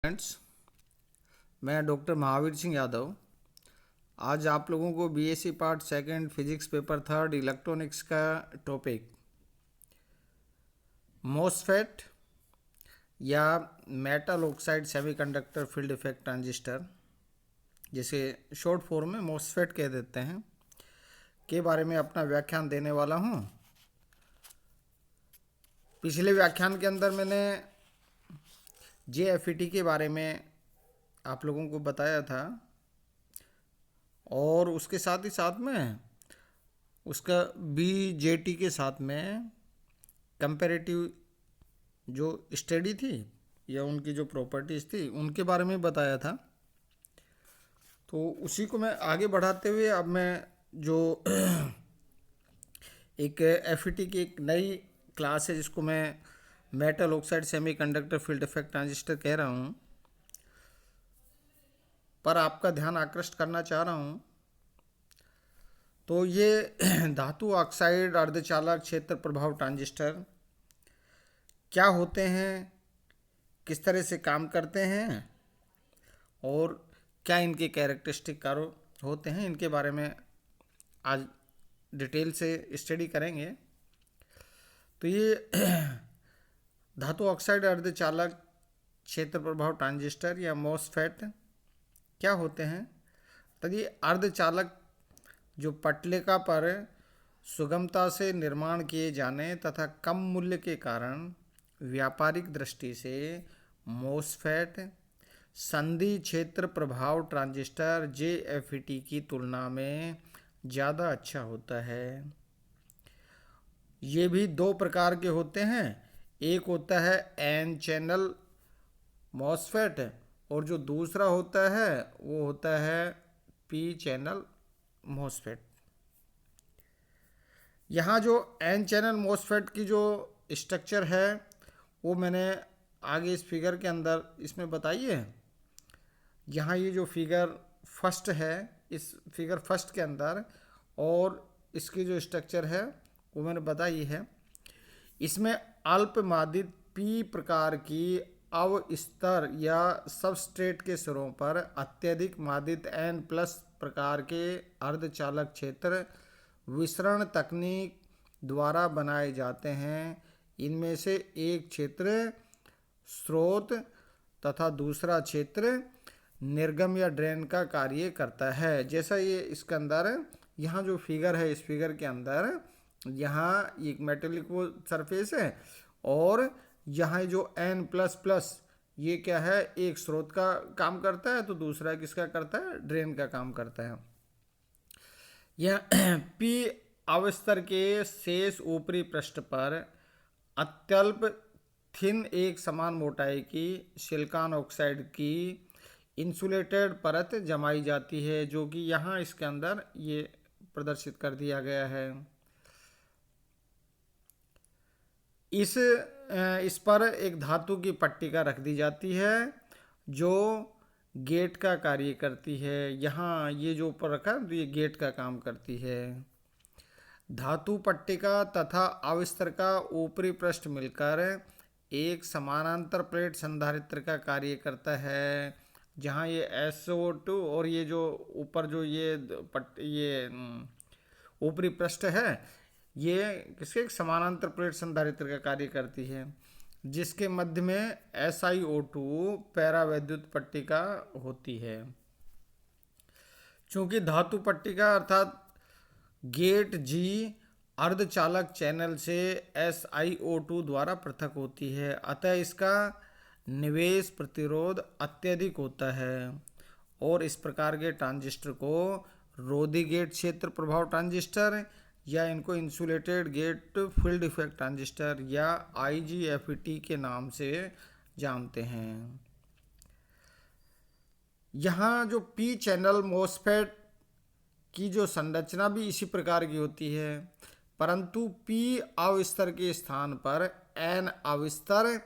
Friends, मैं doctor Mahavir Singh Yadav आज आप लोगों को BSc part second physics paper third electronics का टॉपिक मॉसफेट या metal oxide semiconductor field effect transistor, जिसे शॉर्ट फॉर्म में मॉसफेट कह देते हैं, के बारे में अपना व्याख्यान देने वाला हूँ। पिछले व्याख्यान के अंदर मैंने जेएफईटी के बारे में आप लोगों को बताया था और उसके साथ ही साथ में उसका बीजेटी के साथ में कंपैरेटिव जो स्टडी थी या उनकी जो प्रॉपर्टीज़ थी उनके बारे में बताया था। तो उसी को मैं आगे बढ़ाते हुए अब मैं जो एक एफईटी की एक नई क्लास है जिसको मैं metal oxide semiconductor field effect transistor कह रहा हूँ, पर आपका ध्यान आकृष्ट करना चाह रहा हूँ। तो ये धातु ऑक्साइड अर्धचालक क्षेत्र प्रभाव ट्रांजिस्टर क्या होते हैं, किस तरह से काम करते हैं और क्या इनके कैरेक्टरिस्टिक कार्य होते हैं, इनके बारे में आज डिटेल से स्टडी करेंगे। तो ये धातु ऑक्साइड अर्धचालक क्षेत्र प्रभाव ट्रांजिस्टर या मॉसफेट क्या होते हैं। तो ये अर्धचालक जो पटलिका पर सुगमता से निर्माण किए जाने तथा कम मूल्य के कारण व्यापारिक दृष्टि से मॉसफेट संधि क्षेत्र प्रभाव ट्रांजिस्टर जेएफईटी की तुलना में ज़्यादा अच्छा होता है। ये भी दो प्रकार के होते हैं, एक होता है एन चैनल मॉसफेट और जो दूसरा होता है वो होता है पी चैनल मॉसफेट। यहाँ जो एन चैनल मॉसफेट की जो स्ट्रक्चर है वो मैंने आगे इस फिगर के अंदर इसमें बताई है। यहाँ ये जो फिगर फर्स्ट है, इस फिगर फर्स्ट के अंदर और इसकी जो स्ट्रक्चर है वो मैंने बताई है। इसमें अल्पमादित पी प्रकार की अवस्तर या सबस्ट्रेट के सिरों पर अत्यधिक मादित एन प्लस प्रकार के अर्धचालक क्षेत्र विसरण तकनीक द्वारा बनाए जाते हैं। इनमें से एक क्षेत्र स्रोत तथा दूसरा क्षेत्र निर्गम या ड्रेन का कार्य करता है। जैसा ये इसके अंदर यहाँ जो फिगर है, इस फिगर के अंदर यहाँ एक मेटेलिक वो सरफेस है और यहाँ जो एन प्लस प्लस ये क्या है, एक स्रोत का काम करता है तो दूसरा किसका करता है, ड्रेन का काम करता है। यह पी अवस्तर के शेष ऊपरी पृष्ठ पर अत्यल्प थिन एक समान मोटाई की सिलिकॉन ऑक्साइड की इंसुलेटेड परत जमाई जाती है, जो कि यहाँ इसके अंदर ये प्रदर्शित कर दिया गया है। इस पर एक धातु की पट्टिका रख दी जाती है जो गेट का कार्य करती है। यहाँ ये जो ऊपर रखा है तो ये गेट का काम करती है। धातु पट्टिका तथा अवस्तर का ऊपरी पृष्ठ मिलकर एक समानांतर प्लेट संधारित्र का कार्य करता है। जहाँ ये SO2 और ये जो ऊपर जो ये ऊपरी पृष्ठ है ये किसके समानांतर प्लेट संधारित्र का कार्य करती है, जिसके मध्य में SiO2 पैरावैद्युत पट्टिका होती है। चूंकि धातु पट्टिका अर्थात गेट जी अर्धचालक चैनल से SiO2 द्वारा पृथक होती है, अतः इसका निवेश प्रतिरोध अत्यधिक होता है और इस प्रकार के ट्रांजिस्टर को रोधी गेट क्षेत्र प्रभाव ट्रांजिस्टर या इनको insulated gate field effect transistor या IGFET के नाम से जानते हैं। यहाँ जो पी चैनल मॉसफेट की जो संरचना भी इसी प्रकार की होती है, परंतु पी अवस्तर के स्थान पर एन अवस्तर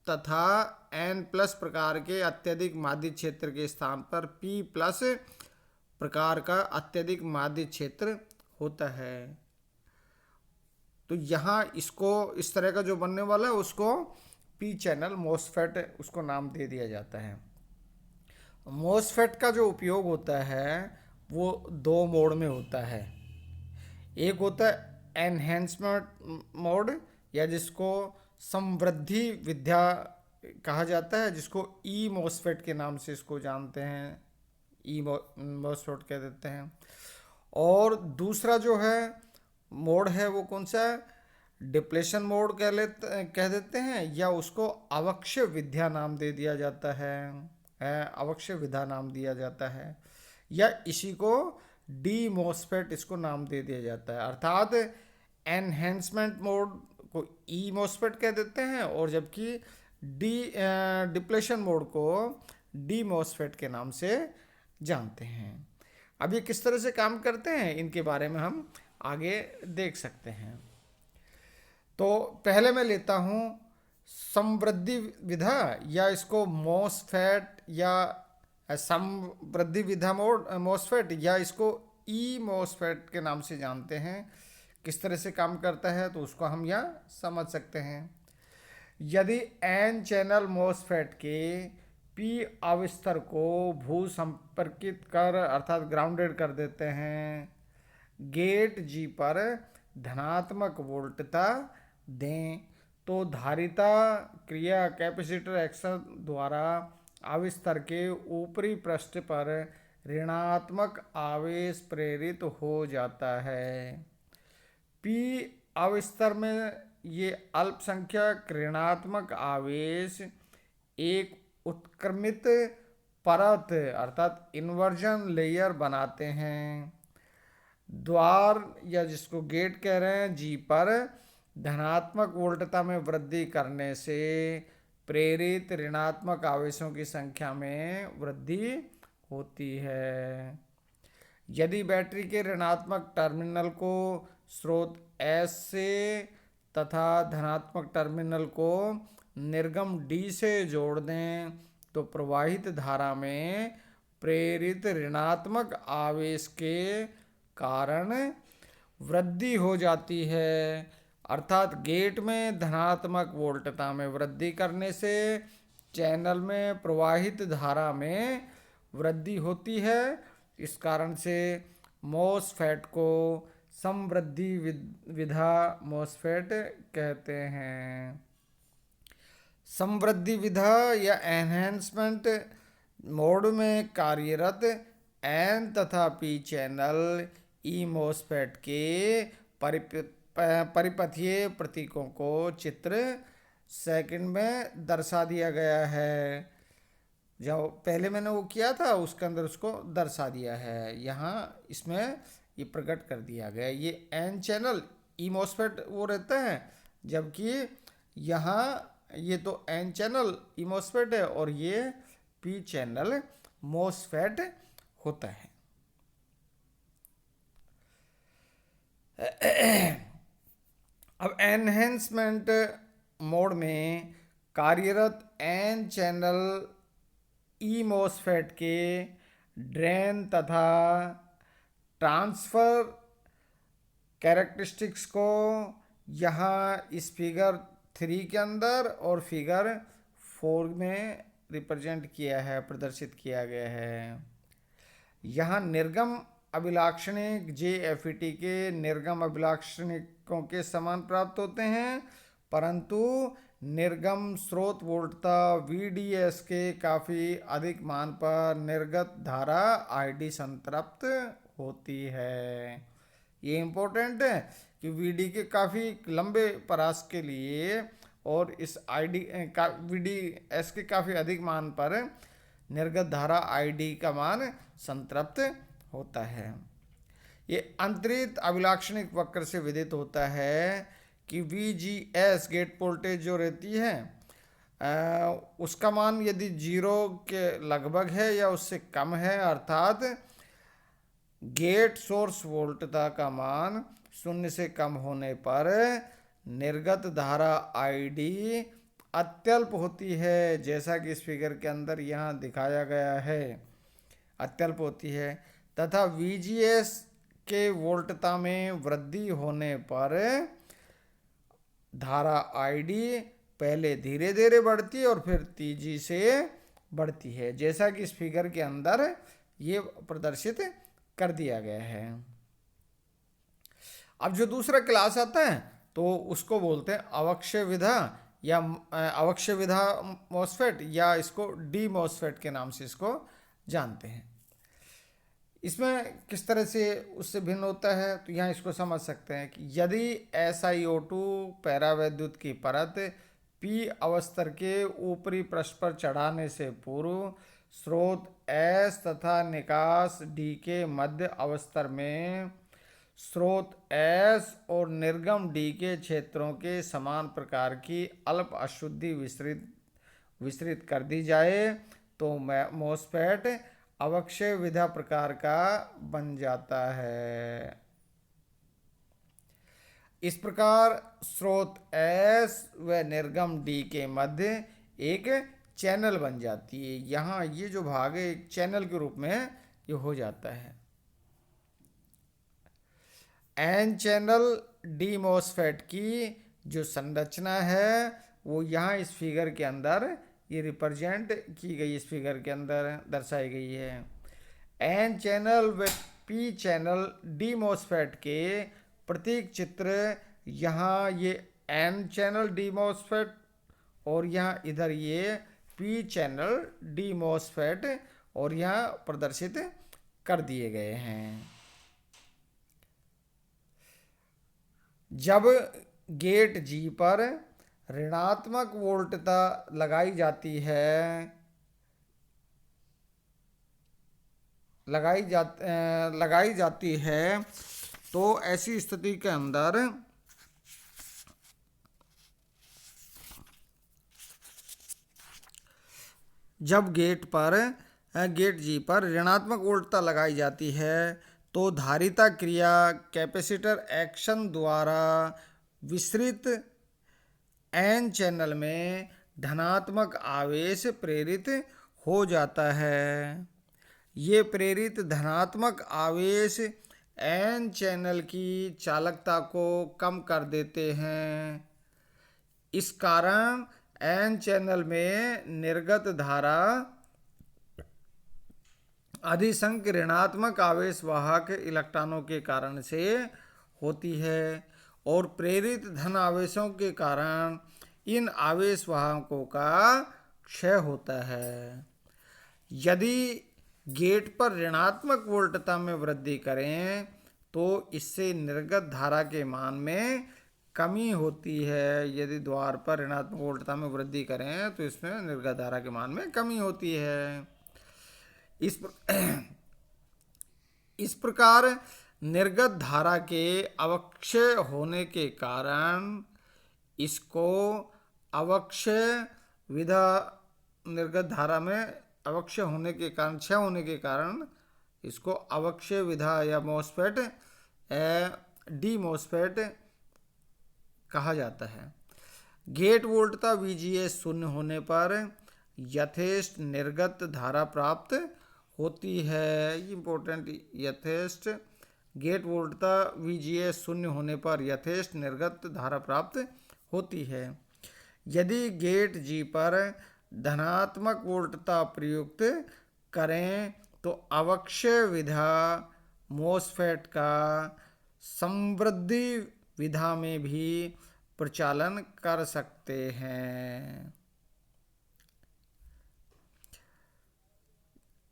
तथा एन प्लस प्रकार के अत्यधिक मादित क्षेत्र के स्थान पर पी प्लस प्रकार का अत्यधिक मादित क्षेत्र होता है। तो यहाँ इसको इस तरह का जो बनने वाला है उसको पी चैनल मोसफेट उसको नाम दे दिया जाता है। मोसफेट का जो उपयोग होता है वो दो मोड में होता है। एक होता है एनहेंसमेंट मोड, या जिसको समवृद्धि विधा कहा जाता है, जिसको ई मोसफेट के नाम से इसको जानते हैं, ई मोसफेट कह देते हैं। और दूसरा जो है मोड है वो कौन सा है, डिप्लेशन मोड कह देते हैं, या उसको अवक्ष्य विधा नाम दे दिया जाता है, अवक्ष्य विधा नाम दिया जाता है, या इसी को डी मोसफेट इसको नाम दे दिया जाता है। अर्थात एनहेंसमेंट मोड को ई मोसफेट कह देते हैं, और जबकि डिप्लेशन मोड को डी मोसफेट के नाम से जानते हैं। अब ये किस तरह से काम करते हैं इनके बारे में हम आगे देख सकते हैं। तो पहले मैं लेता हूँ समवृद्धि विधा, या इसको मोसफेट या समवृद्धि विधा मोसफेट, या इसको ई मोसफेट के नाम से जानते हैं। किस तरह से काम करता है तो उसको हम यहाँ समझ सकते हैं। यदि एन चैनल मोसफेट के पी अवस्थर को भू संपर्कित कर अर्थात ग्राउंडेड कर देते हैं, गेट जी पर धनात्मक वोल्टता दें, तो धारिता क्रिया कैपेसिटर एक्शन द्वारा अवस्थर के ऊपरी पृष्ठ पर ऋणात्मक आवेश प्रेरित हो जाता है। पी अवस्थर में ये अल्पसंख्यक ऋणात्मक आवेश एक उत्क्रमित परत अर्थात इन्वर्जन लेयर बनाते हैं। द्वार या जिसको गेट कह रहे हैं जी पर धनात्मक वोल्टता में वृद्धि करने से प्रेरित ऋणात्मक आवेशों की संख्या में वृद्धि होती है। यदि बैटरी के ऋणात्मक टर्मिनल को स्रोत S से तथा धनात्मक टर्मिनल को निर्गम D से जोड़ दें, तो प्रवाहित धारा में प्रेरित ऋणात्मक आवेश के कारण वृद्धि हो जाती है। अर्थात गेट में धनात्मक वोल्टता में वृद्धि करने से चैनल में प्रवाहित धारा में वृद्धि होती है। इस कारण से मोसफेट को समवृद्धि विधा मोसफेट कहते हैं। समवृद्धि विधा या एनहेंसमेंट मोड में कार्यरत एन तथा पी चैनल ई मोसफेट के परिपथीय प्रतीकों को चित्र सेकंड में दर्शा दिया गया है। जो पहले मैंने वो किया था उसके अंदर उसको दर्शा दिया है, यहाँ इसमें ये प्रकट कर दिया गया। ये एन चैनल ई मोसफेट वो रहता है, जबकि यहाँ ये तो एन चैनल ई मोसफेट है और ये पी चैनल मोसफेट होता है। अब एनहेंसमेंट मोड में कार्यरत एन चैनल ई मोसफेट के ड्रेन तथा ट्रांसफ़र कैरेक्टरिस्टिक्स को यहाँ इस फिगर 3 के अंदर और फिगर 4 में रिप्रेजेंट किया है, प्रदर्शित किया गया है। यहाँ निर्गम अभिलाक्षणिक JFET के निर्गम अभिलाक्षणिकों के समान प्राप्त होते हैं, परंतु निर्गम स्रोत वोल्टता VDS के काफ़ी अधिक मान पर निर्गत धारा ID संतृप्त होती है। ये इम्पोर्टेंट है कि VD के काफ़ी लंबे परास के लिए और इस VDS के काफ़ी अधिक मान पर निर्गत धारा ID का मान संतृप्त होता है। ये अंतरित अभिलाक्षणिक वक्र से विदित होता है कि VGS गेट वोल्टेज जो रहती है उसका मान यदि 0 के लगभग है या उससे कम है, अर्थात गेट सोर्स वोल्टता का मान 0 से कम होने पर निर्गत धारा ID अत्यल्प होती है, जैसा कि इस फिगर के अंदर यहाँ दिखाया गया है, अत्यल्प होती है। तथा VGS के वोल्टता में वृद्धि होने पर धारा ID पहले धीरे धीरे बढ़ती है और फिर तेजी से बढ़ती है, जैसा कि इस फिगर के अंदर ये प्रदर्शित कर दिया गया है। अब जो दूसरा क्लास आता है तो उसको बोलते हैं अवक्षय विधा या अवक्षय विधा मॉसफेट, या इसको डी मॉसफेट के नाम से इसको जानते हैं। इसमें किस तरह से उससे भिन्न होता है, तो यहाँ इसको समझ सकते हैं कि यदि SiO2 पैरावैद्युत की परत P अवस्थर के ऊपरी पृष्ठ पर चढ़ाने से पूर्व स्रोत S तथा निकास D के मध्य अवस्थर में स्रोत S और निर्गम D के क्षेत्रों के समान प्रकार की अल्प अशुद्धि विसरित कर दी जाए तो मॉसफेट अवक्षय विधा प्रकार का बन जाता है। इस प्रकार स्रोत S व निर्गम D के मध्य एक चैनल बन जाती है। यहाँ ये जो भाग है एक चैनल के रूप में ये हो जाता है। एन चैनल डी मॉसफेट की जो संरचना है वो यहाँ इस फिगर के अंदर ये रिप्रेजेंट की गई, इस फिगर के अंदर दर्शाई गई है। एन चैनल व पी चैनल डी मॉसफेट के प्रतीक चित्र यहाँ ये एन चैनल डी मॉसफेट और यहाँ इधर ये पी चैनल डी मॉसफेट और यहाँ प्रदर्शित कर दिए गए हैं। जब गेट G पर ऋणात्मक वोल्टता लगाई जाती है तो ऐसी स्थिति के अंदर जब गेट G पर ऋणात्मक वोल्टता लगाई जाती है तो धारिता क्रिया कैपेसिटर एक्शन द्वारा विसरित एन चैनल में धनात्मक आवेश प्रेरित हो जाता है। ये प्रेरित धनात्मक आवेश एन चैनल की चालकता को कम कर देते हैं। इस कारण एन चैनल में निर्गत धारा अधिसंख्य ऋणात्मक आवेश वाहक इलेक्ट्रॉनों के कारण से होती है और प्रेरित धन आवेशों के कारण इन आवेश वाहकों का क्षय होता है। यदि गेट पर ऋणात्मक वोल्टता में वृद्धि करें तो इससे निर्गत धारा के मान में कमी होती है। यदि द्वार पर ऋणात्मक वोल्टता में वृद्धि करें तो इसमें निर्गत धारा के मान में कमी होती है। इस प्रकार निर्गत धारा के अवक्षय होने के कारण इसको अवक्षय विधा, निर्गत धारा में अवक्षय होने के कारण, क्षय होने के कारण इसको अवक्षय विधा या मॉसफेट डी मॉसफेट कहा जाता है। गेट वोल्टता VGS शून्य होने पर यथेष्ट निर्गत धारा प्राप्त होती है। इम्पोर्टेंट, यथेष्ट गेट वोल्टता VGS शून्य होने पर यथेष्ट निर्गत धारा प्राप्त होती है। यदि गेट G पर धनात्मक वोल्टता प्रयुक्त करें तो अवक्षय विधा मॉसफेट का समवृद्धि विधा में भी प्रचालन कर सकते हैं।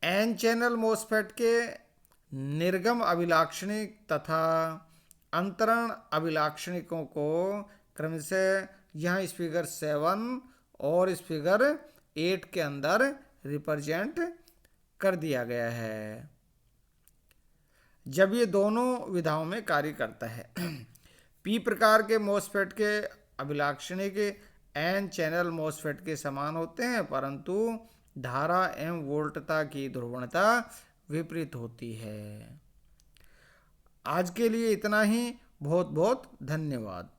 एन चैनल मॉसफेट के निर्गम अभिलाक्षणिक तथा अंतरण अभिलाक्षणिकों को क्रमशः यहाँ इस फिगर 7 और इस फिगर 8 के अंदर रिप्रेजेंट कर दिया गया है। जब ये दोनों विधाओं में कार्य करता है पी प्रकार के मॉसफेट के अभिलाक्षणिक एन चैनल मॉसफेट के समान होते हैं, परंतु धारा एवं वोल्टता की ध्रुवणता विपरीत होती है। आज के लिए इतना ही। बहुत बहुत धन्यवाद।